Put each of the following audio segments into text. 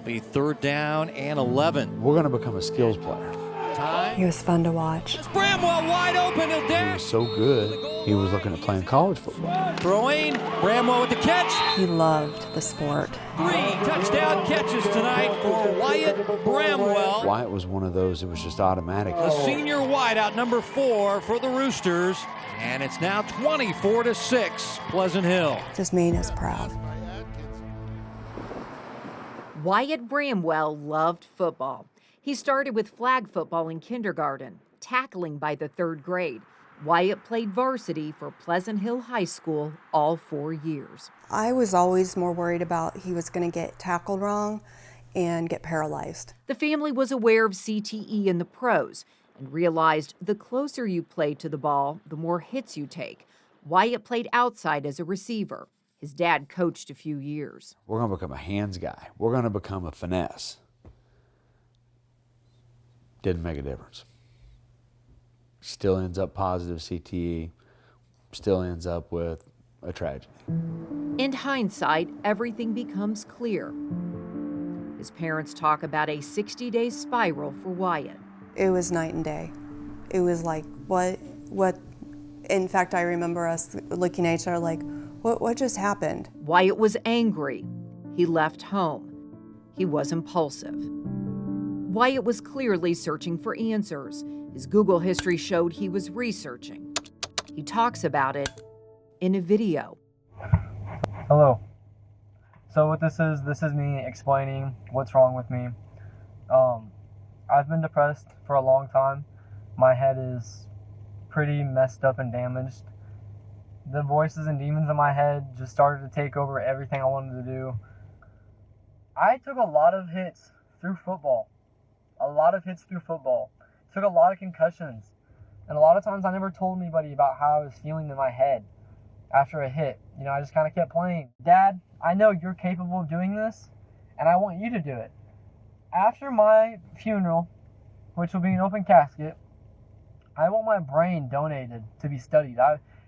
Be 3rd down and 11. We're going to become a skills player. Time. He was fun to watch. It's Bramwell wide open. He'll He dare. was so good, he was looking at playing college football. Throwing. Bramwell with the catch. He loved the sport. 3 touchdown catches tonight for Wyatt Bramwell. Wyatt was one of those that was just automatic. The senior wideout, number 4 for the Roosters. And it's now 24-6, Pleasant Hill. Just made us proud. Wyatt Bramwell loved football. He started with flag football in kindergarten, tackling by the 3rd grade. Wyatt played varsity for Pleasant Hill High School all 4 years. I was always more worried about he was going to get tackled wrong and get paralyzed. The family was aware of CTE in the pros and realized the closer you play to the ball, the more hits you take. Wyatt played outside as a receiver. His dad coached a few years. We're going to become a hands guy. We're going to become a finesse. Didn't make a difference. Still ends up positive CTE. Still ends up with a tragedy. In hindsight, everything becomes clear. His parents talk about a 60-day spiral for Wyatt. It was night and day. It was like, what? In fact, I remember us looking at each other like, what just happened? Wyatt was angry. He left home. He was impulsive. Wyatt was clearly searching for answers. His Google history showed he was researching. He talks about it in a video. Hello. So what this is me explaining what's wrong with me. I've been depressed for a long time. My head is pretty messed up and damaged. The voices and demons in my head just started to take over everything I wanted to do. I took a lot of hits through football. Took a lot of concussions. And a lot of times I never told anybody about how I was feeling in my head after a hit. You know, I just kind of kept playing. Dad, I know you're capable of doing this, and I want you to do it. After my funeral, which will be an open casket, I want my brain donated to be studied.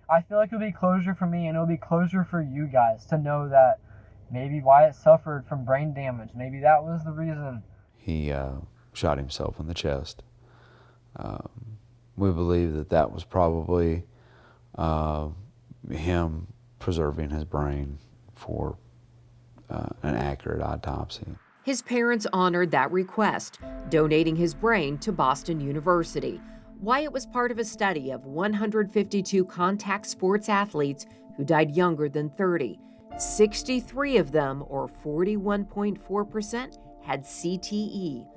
I feel like it'll be closure for me, and it'll be closure for you guys to know that maybe Wyatt suffered from brain damage. Maybe that was the reason. He shot himself in the chest. We believe that was probably him preserving his brain for an accurate autopsy. His parents honored that request, donating his brain to Boston University. Wyatt was part of a study of 152 contact sports athletes who died younger than 30. 63 of them, or 41.4%, had CTE.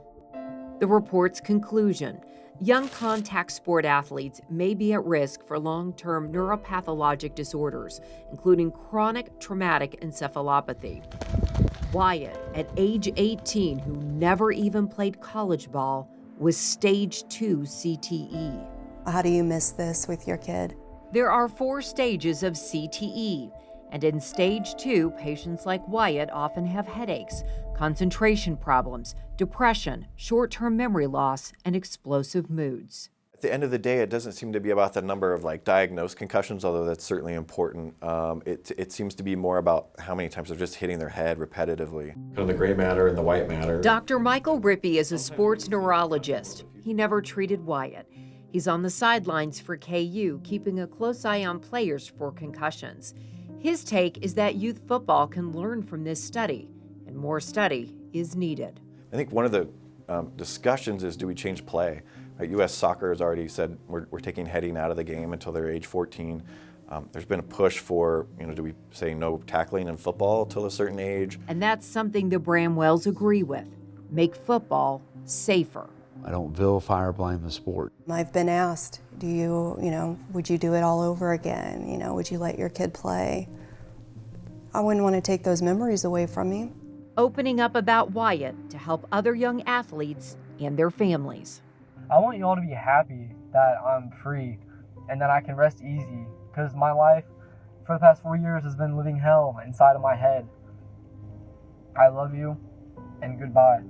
The report's conclusion: young contact sport athletes may be at risk for long-term neuropathologic disorders, including chronic traumatic encephalopathy. Wyatt, at age 18, who never even played college ball, was stage 2 CTE. How do you miss this with your kid? There are 4 stages of CTE, and in stage 2, patients like Wyatt often have headaches, concentration problems, depression, short-term memory loss, and explosive moods. At the end of the day, it doesn't seem to be about the number of diagnosed concussions, although that's certainly important. It seems to be more about how many times they're just hitting their head repetitively. Kind of the gray matter and the white matter. Dr. Michael Rippey is a sports neurologist. He never treated Wyatt. He's on the sidelines for KU, keeping a close eye on players for concussions. His take is that youth football can learn from this study, and more study is needed. I think one of the discussions is, do we change play? U.S. Soccer has already said we're taking heading out of the game until they're age 14. There's been a push for, do we say no tackling in football till a certain age? And that's something the Bramwells agree with. Make football safer. I don't vilify or blame the sport. I've been asked, would you do it all over again? Would you let your kid play? I wouldn't want to take those memories away from me. Opening up about Wyatt to help other young athletes and their families. I want you all to be happy that I'm free and that I can rest easy, because my life for the past 4 years has been living hell inside of my head. I love you, and goodbye.